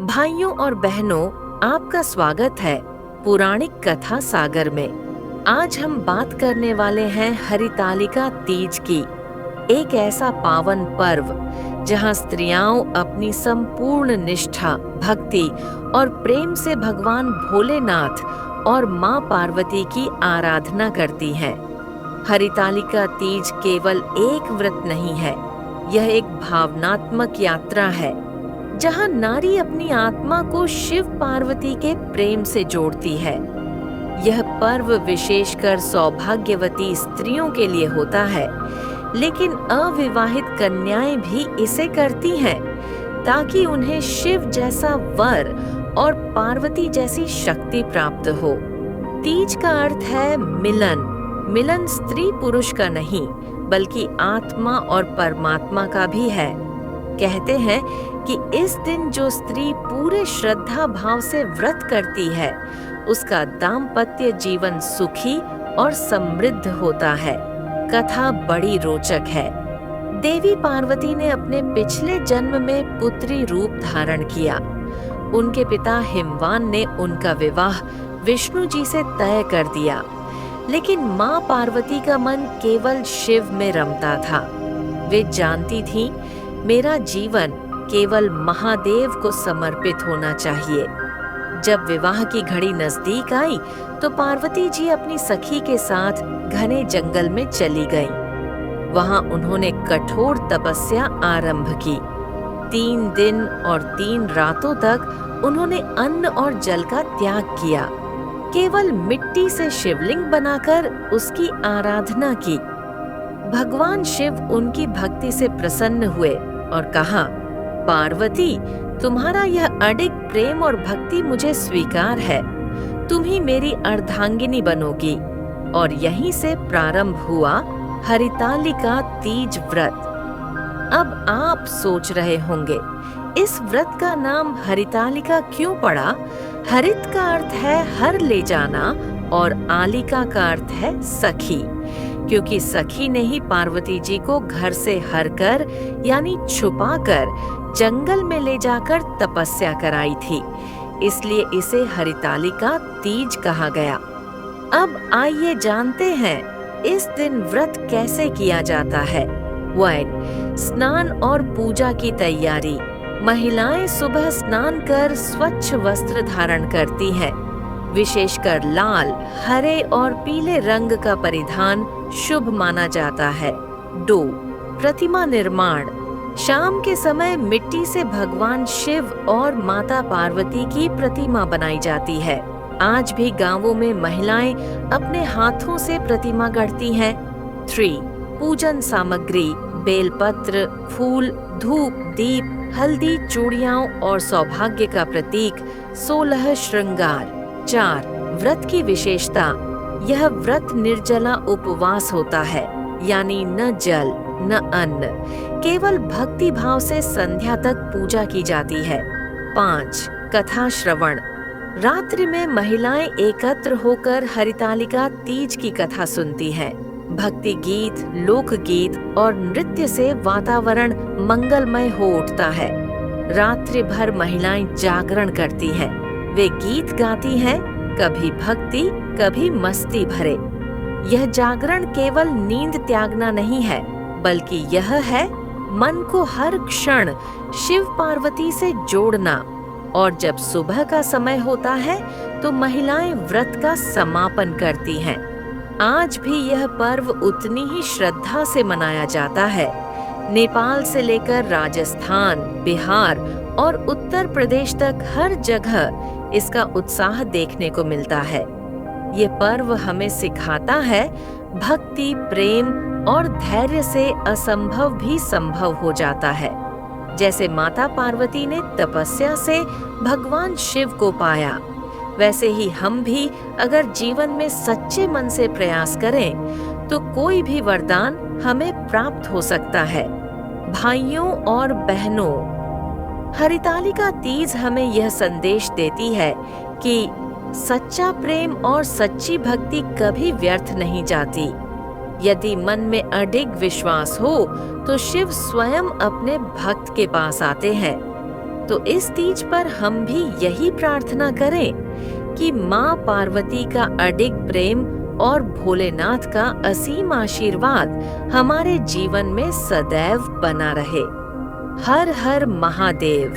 भाइयों और बहनों, आपका स्वागत है पौराणिक कथा सागर में। आज हम बात करने वाले हैं हरितालिका तीज की, एक ऐसा पावन पर्व जहां स्त्रियां अपनी संपूर्ण निष्ठा, भक्ति और प्रेम से भगवान भोलेनाथ और मां पार्वती की आराधना करती हैं। हरितालिका तीज केवल एक व्रत नहीं है, यह एक भावनात्मक यात्रा है जहां नारी अपनी आत्मा को शिव पार्वती के प्रेम से जोड़ती है। यह पर्व विशेषकर सौभाग्यवती स्त्रियों के लिए होता है, लेकिन अविवाहित कन्याएं भी इसे करती हैं ताकि उन्हें शिव जैसा वर और पार्वती जैसी शक्ति प्राप्त हो। तीज का अर्थ है मिलन। मिलन स्त्री पुरुष का नहीं, बल्कि आत्मा और परमात्मा का भी है। कहते हैं कि इस दिन जो स्त्री पूरे श्रद्धा भाव से व्रत करती है, उसका दाम्पत्य जीवन सुखी और समृद्ध होता है। कथा बड़ी रोचक है। देवी पार्वती ने अपने पिछले जन्म में पुत्री रूप धारण किया। उनके पिता हिमवान ने उनका विवाह विष्णु जी से तय कर दिया, लेकिन मां पार्वती का मन केवल शिव में रमता था। वे जानती थीं, मेरा जीवन केवल महादेव को समर्पित होना चाहिए। जब विवाह की घड़ी नजदीक आई तो पार्वती जी अपनी सखी के साथ घने जंगल में चली गईं। वहां उन्होंने कठोर तपस्या आरंभ की। 3 दिन और 3 रातों तक उन्होंने अन्न और जल का त्याग किया। केवल मिट्टी से शिवलिंग बनाकर उसकी आराधना की। भगवान शिव उनकी भक्ति से प्रसन्न हुए और कहा, पार्वती, तुम्हारा यह अडिग प्रेम और भक्ति मुझे स्वीकार है। तुम ही मेरी अर्धांगिनी बनोगी। और यहीं से प्रारंभ हुआ हरितालिका तीज व्रत। अब आप सोच रहे होंगे, इस व्रत का नाम हरितालिका क्यों पड़ा? हरित का अर्थ है हर ले जाना और आलिका का अर्थ है सखी, क्योंकि सखी ने ही पार्वती जी को घर से हर कर यानी छुपाकर जंगल में ले जाकर तपस्या कराई थी। इसलिए इसे हरितालिका तीज कहा गया। अब आइए जानते हैं इस दिन व्रत कैसे किया जाता है। 1. स्नान और पूजा की तैयारी। महिलाएं सुबह स्नान कर स्वच्छ वस्त्र धारण करती हैं। विशेषकर लाल, हरे और पीले रंग का परिधान शुभ माना जाता है। 2. प्रतिमा निर्माण। शाम के समय मिट्टी से भगवान शिव और माता पार्वती की प्रतिमा बनाई जाती है। आज भी गांवों में महिलाएं अपने हाथों से प्रतिमा गढ़ती हैं। 3. पूजन सामग्री। बेलपत्र, फूल, धूप, दीप, हल्दी, चूड़ियां और सौभाग्य का प्रतीक 16 श्रृंगार। 4. व्रत की विशेषता। यह व्रत निर्जला उपवास होता है, यानी न जल न अन्न, केवल भक्ति भाव से संध्या तक पूजा की जाती है। 5. कथा श्रवण। रात्रि में महिलाएं एकत्र होकर हरितालिका तीज की कथा सुनती हैं। भक्ति गीत, लोकगीत और नृत्य से वातावरण मंगलमय हो उठता है। रात्रि भर महिलाएं जागरण करती हैं। वे गीत गाती हैं, कभी भक्ति, कभी मस्ती भरे। यह जागरण केवल नींद त्यागना नहीं है, बल्कि यह है मन को हर क्षण शिव पार्वती से जोड़ना। और जब सुबह का समय होता है तो महिलाएं व्रत का समापन करती हैं। आज भी यह पर्व उतनी ही श्रद्धा से मनाया जाता है। नेपाल से लेकर राजस्थान, बिहार और उत्तर प्रदेश तक हर जगह इसका उत्साह देखने को मिलता है। ये पर्व हमें सिखाता है, भक्ति, प्रेम और धैर्य से असंभव भी संभव हो जाता है। जैसे माता पार्वती ने तपस्या से भगवान शिव को पाया, वैसे ही हम भी अगर जीवन में सच्चे मन से प्रयास करें तो कोई भी वरदान हमें प्राप्त हो सकता है। भाइयों और बहनों, हरितालिका तीज हमें यह संदेश देती है कि सच्चा प्रेम और सच्ची भक्ति कभी व्यर्थ नहीं जाती। यदि मन में अडिग विश्वास हो तो शिव स्वयं अपने भक्त के पास आते हैं। तो इस तीज पर हम भी यही प्रार्थना करें कि माँ पार्वती का अडिग प्रेम और भोलेनाथ का असीम आशीर्वाद हमारे जीवन में सदैव बना रहे। हर हर महादेव।